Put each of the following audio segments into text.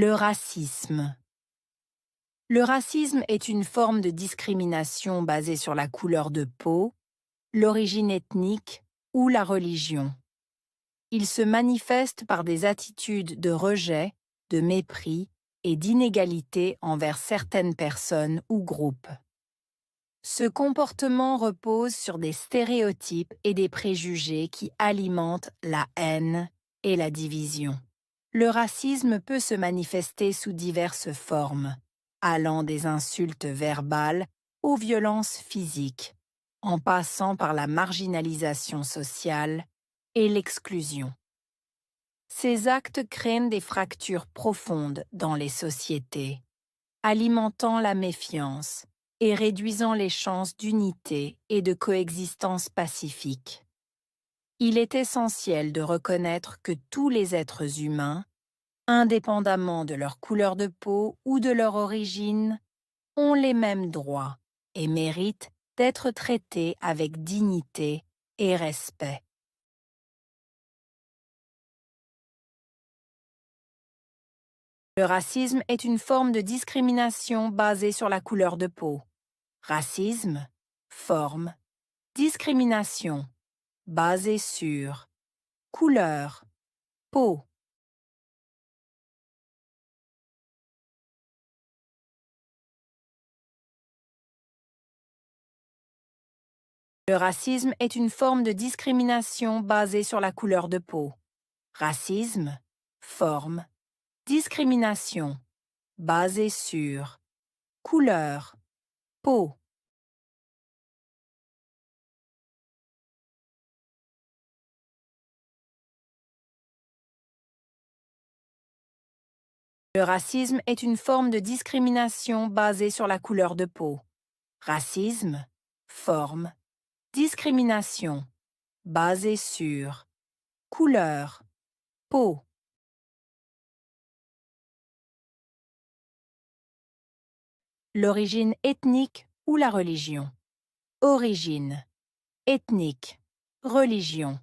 Le racisme. Le racisme est une forme de discrimination basée sur la couleur de peau, l'origine ethnique ou la religion. Il se manifeste par des attitudes de rejet, de mépris et d'inégalité envers certaines personnes ou groupes. Ce comportement repose sur des stéréotypes et des préjugés qui alimentent la haine et la division. Le racisme peut se manifester sous diverses formes, allant des insultes verbales aux violences physiques, en passant par la marginalisation sociale et l'exclusion. Ces actes créent des fractures profondes dans les sociétés, alimentant la méfiance et réduisant les chances d'unité et de coexistence pacifique. Il est essentiel de reconnaître que tous les êtres humains, indépendamment de leur couleur de peau ou de leur origine, ont les mêmes droits et méritent d'être traités avec dignité et respect. Le racisme est une forme de discrimination basée sur la couleur de peau. Racisme, forme, discrimination, basée sur couleur, peau. Le racisme est une forme de discrimination basée sur la couleur de peau. Racisme, forme, discrimination, basée sur couleur, peau. Le racisme est une forme de discrimination basée sur la couleur de peau. Racisme, forme, discrimination, basée sur couleur, peau. L'origine ethnique ou la religion. Origine, ethnique, religion.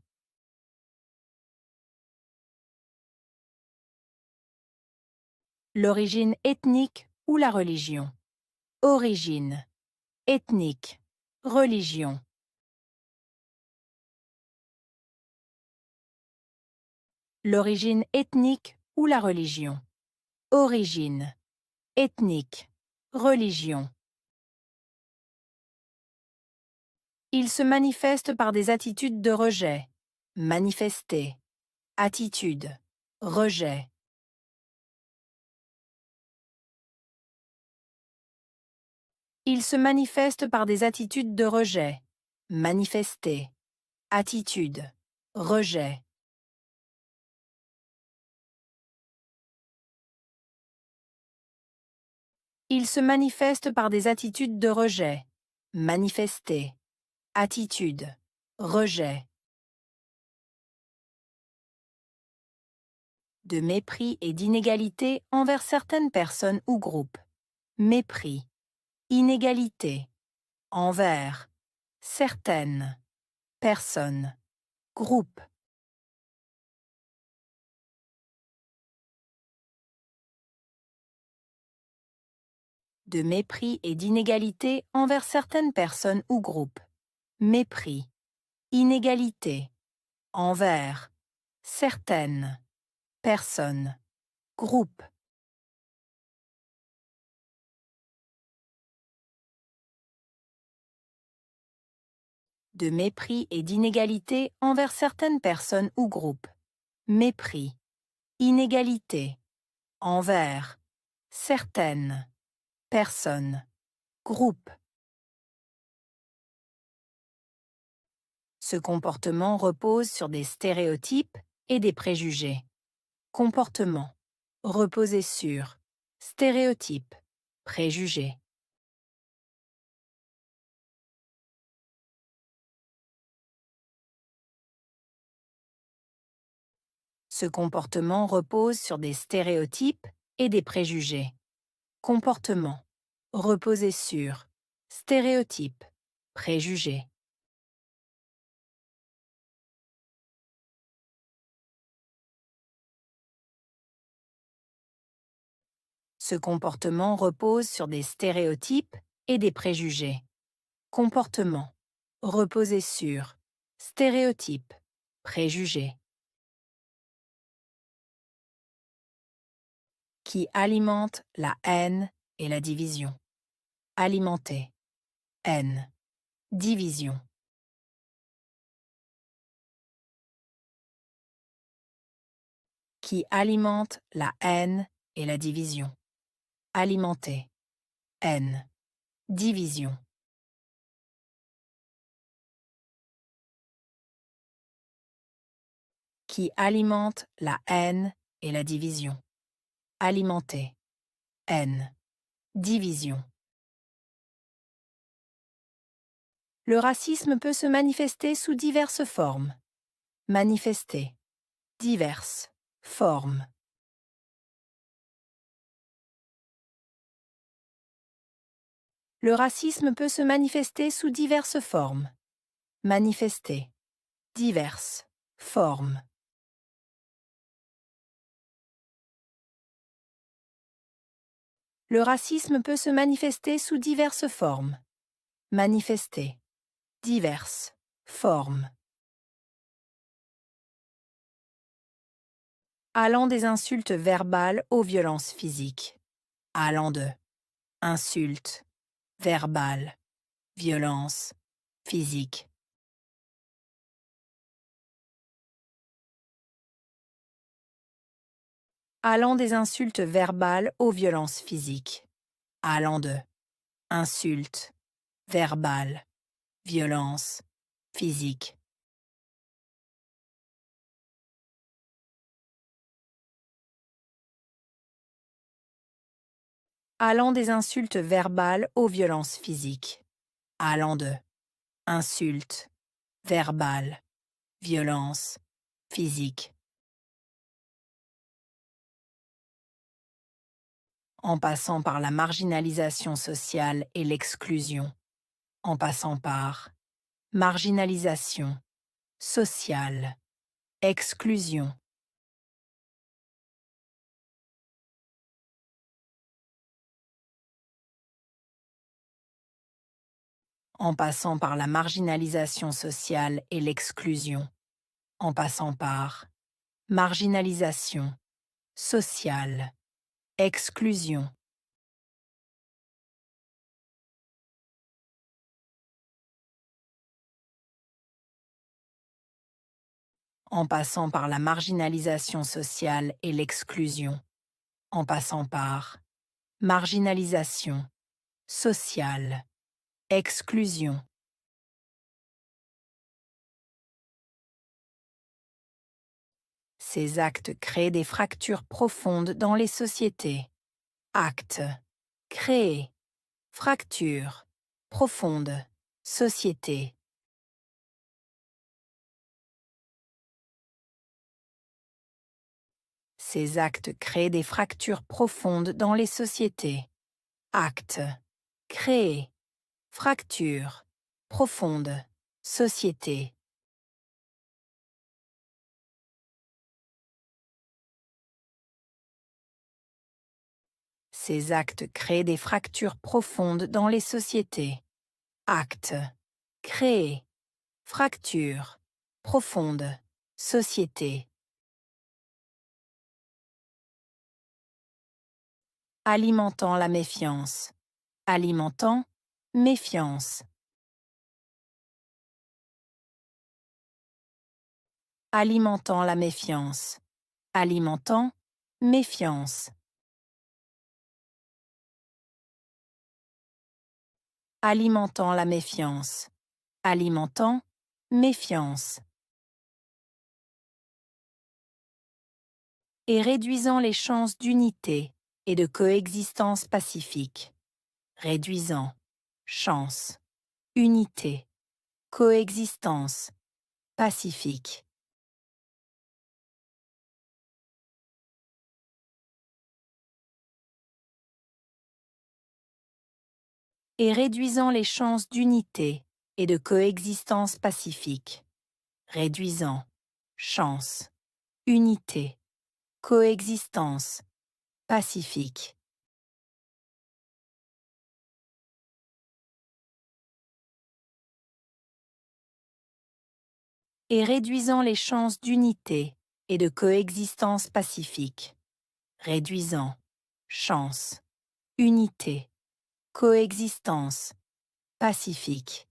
L'origine ethnique ou la religion. Origine, ethnique, religion. L'origine ethnique ou la religion. Origine, ethnique, religion. Il se manifeste par des attitudes de rejet. Manifester. Attitude. Rejet. Il se manifeste par des attitudes de rejet. Manifester. Attitude. Rejet. Il se manifeste par des attitudes de rejet. Manifester. Attitude. Rejet. De mépris et d'inégalité envers certaines personnes ou groupes. Mépris. Inégalité. Envers. Certaines. Personnes. Groupes. De mépris et d'inégalité envers certaines personnes ou groupes. Mépris. Inégalité. Envers. Certaines. Personnes. Groupes. De mépris et d'inégalité envers certaines personnes ou groupes. Mépris. Inégalité. Envers. Certaines. Personnes. Groupes. Ce comportement repose sur des stéréotypes et des préjugés. Comportement. Reposer sur. Stéréotypes. Préjugés. Ce comportement repose sur des stéréotypes et des préjugés. Comportement. Reposer sur. Stéréotypes. Préjugés. Ce comportement repose sur des stéréotypes et des préjugés. Comportement. Reposer sur. Stéréotypes. Préjugés. Qui alimente la haine et la division. Alimenter. Haine. Division. Qui alimente la haine et la division. Alimenter. Haine. Division. Qui alimente la haine et la division. Alimenter. Haine. Division. Le racisme peut se manifester sous diverses formes. Manifester. Diverses. Formes. Le racisme peut se manifester sous diverses formes. Manifester. Diverses. Formes. Le racisme peut se manifester sous diverses formes. Manifester. Diverses. Formes. Allant des insultes verbales aux violences physiques. Allant de insultes, verbales, violences, physiques. Allant des insultes verbales aux violences physiques. Allant de insultes, verbales, violences, physiques. Allant des insultes verbales aux violences physiques. Allant de insultes, verbales, violences, physiques. En passant par la marginalisation sociale et l'exclusion. En passant par marginalisation, sociale, exclusion. En passant par la marginalisation sociale et l'exclusion. En passant par marginalisation, sociale, exclusion. En passant par la marginalisation sociale et l'exclusion. En passant par marginalisation, sociale, exclusion. Ces actes créent des fractures profondes dans les sociétés. Actes. Créer. Fracture. Profonde. Société. Ces actes créent des fractures profondes dans les sociétés. Actes. Créer. Fracture. Profonde. Société. Ces actes créent des fractures profondes dans les sociétés. Actes. Créer. Fracture. Profonde. Société. Alimentant la méfiance. Alimentant, méfiance. Alimentant la méfiance. Alimentant, méfiance. Alimentant la méfiance. Alimentant, méfiance. Et réduisant les chances d'unité et de coexistence pacifique. Réduisant, chance, unité, coexistence, pacifique. Et réduisant les chances d'unité et de coexistence pacifique. Réduisant, chance, unité, coexistence, pacifique. et réduisant les chances d'unité et de coexistence pacifique. Réduisant, chance, unité, coexistence, pacifique.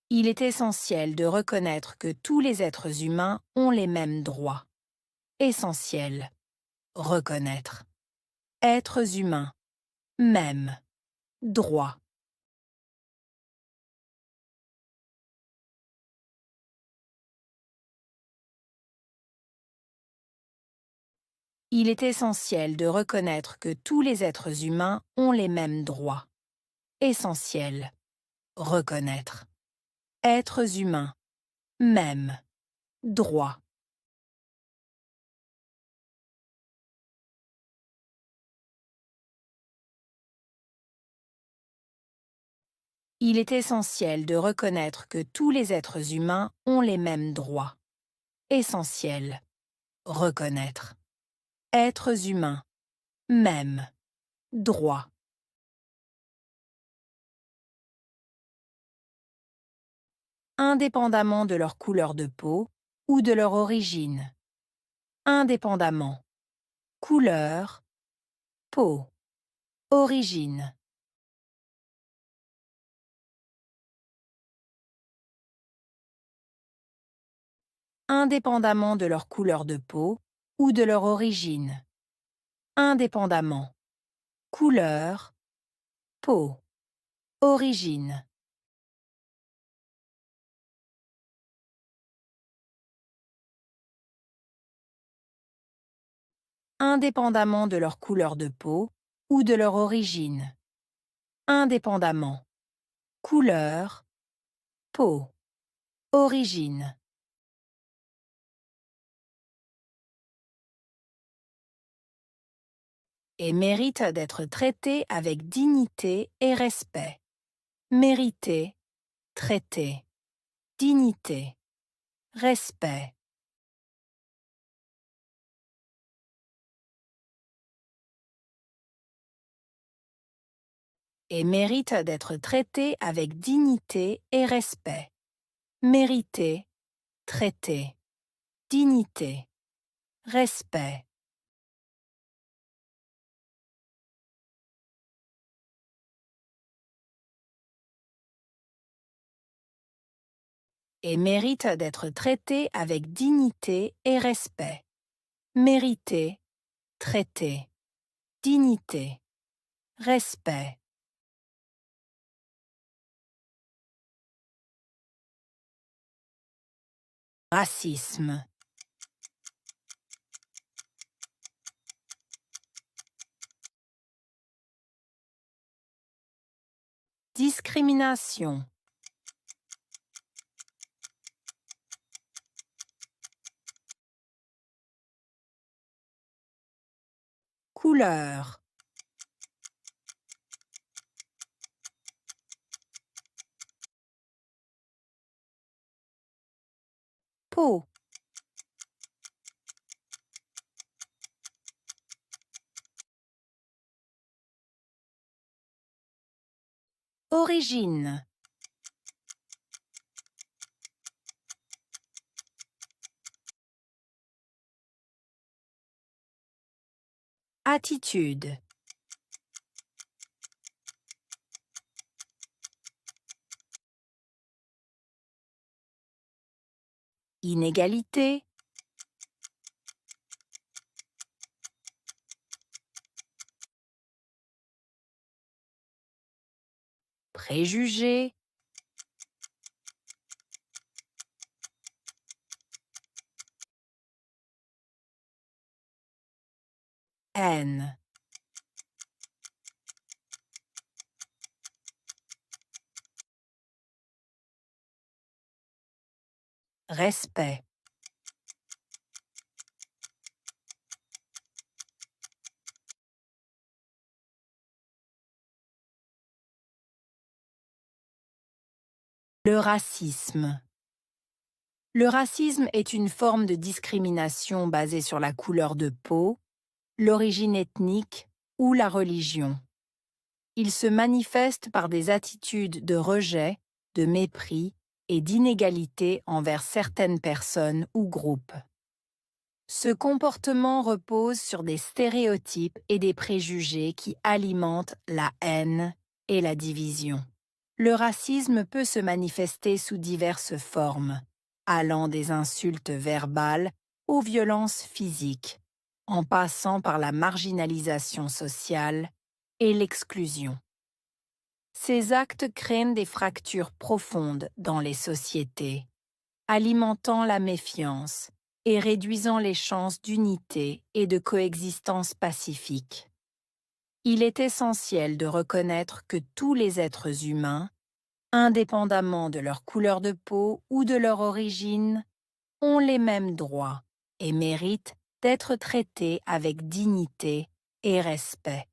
Il est essentiel de reconnaître que tous les êtres humains ont les mêmes droits. Essentiel. Reconnaître. Êtres humains. Même. Droit. Il est essentiel de reconnaître que tous les êtres humains ont les mêmes droits. Essentiel. Reconnaître. Êtres humains. Même. Droit. Il est essentiel de reconnaître que tous les êtres humains ont les mêmes droits. Essentiel. Reconnaître. Êtres humains. Même. Droit. Indépendamment de leur couleur de peau ou de leur origine. Indépendamment. Couleur. Peau. Origine. Indépendamment de leur couleur de peau ou de leur origine. Indépendamment. Couleur. Peau. Origine. Indépendamment de leur couleur de peau ou de leur origine. Indépendamment. Couleur. Peau. Origine. Et mérite d'être traité avec dignité et respect. Mériter. Traiter. Dignité. Respect. Et mérite d'être traité avec dignité et respect. Mériter. Traiter. Dignité. Respect. Et mérite d'être traité avec dignité et respect. Mériter. Traiter. Dignité. Respect. Racisme. Discrimination. Couleur. Peau. Origine. Attitude. Inégalité. Préjugé. Haine. Respect. Le racisme. Le racisme est une forme de discrimination basée sur la couleur de peau, l'origine ethnique ou la religion. Il se manifeste par des attitudes de rejet, de mépris et d'inégalité envers certaines personnes ou groupes. Ce comportement repose sur des stéréotypes et des préjugés qui alimentent la haine et la division. Le racisme peut se manifester sous diverses formes, allant des insultes verbales aux violences physiques, en passant par la marginalisation sociale et l'exclusion. Ces actes créent des fractures profondes dans les sociétés, alimentant la méfiance et réduisant les chances d'unité et de coexistence pacifique. Il est essentiel de reconnaître que tous les êtres humains, indépendamment de leur couleur de peau ou de leur origine, ont les mêmes droits et méritent d'être traités avec dignité et respect.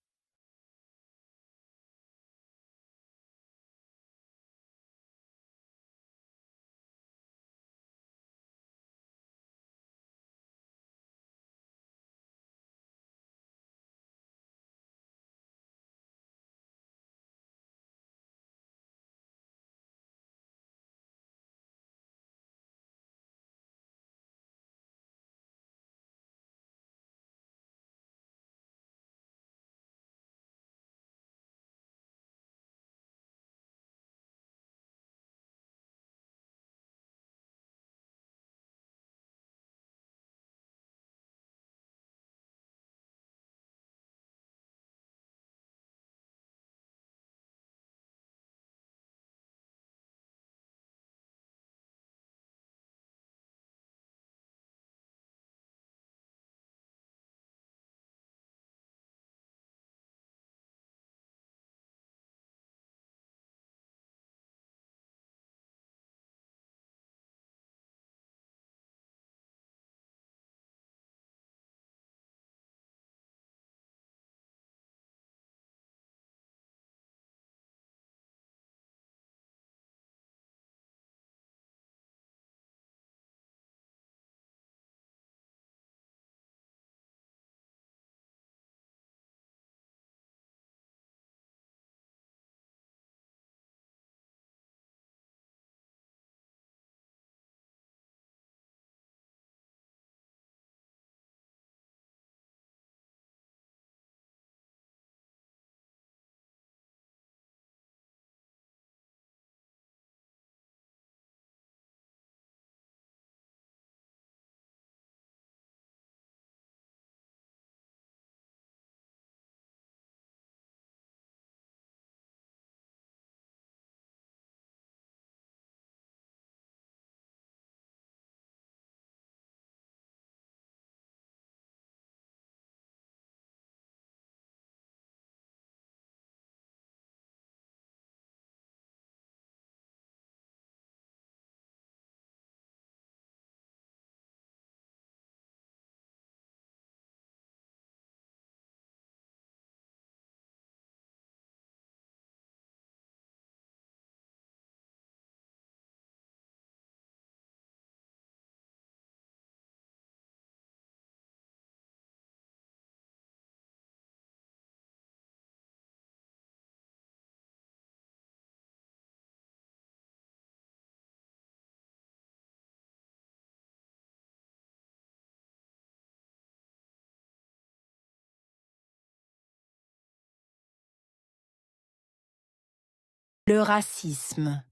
Le racisme.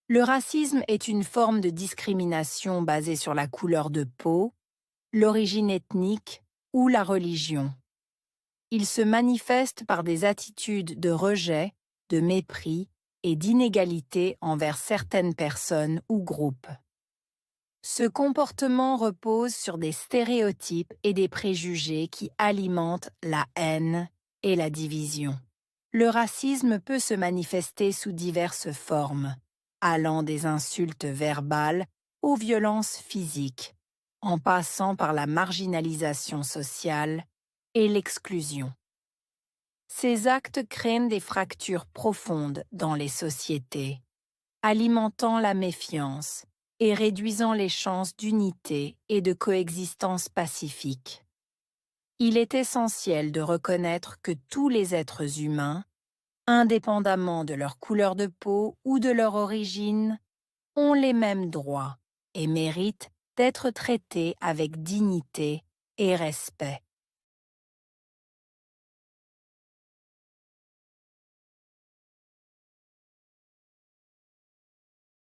Le racisme est une forme de discrimination basée sur la couleur de peau, l'origine ethnique ou la religion. Il se manifeste par des attitudes de rejet, de mépris et d'inégalité envers certaines personnes ou groupes. Ce comportement repose sur des stéréotypes et des préjugés qui alimentent la haine et la division. Le racisme peut se manifester sous diverses formes, allant des insultes verbales aux violences physiques, en passant par la marginalisation sociale et l'exclusion. Ces actes créent des fractures profondes dans les sociétés, alimentant la méfiance et réduisant les chances d'unité et de coexistence pacifique. Il est essentiel de reconnaître que tous les êtres humains, indépendamment de leur couleur de peau ou de leur origine, ont les mêmes droits et méritent d'être traités avec dignité et respect.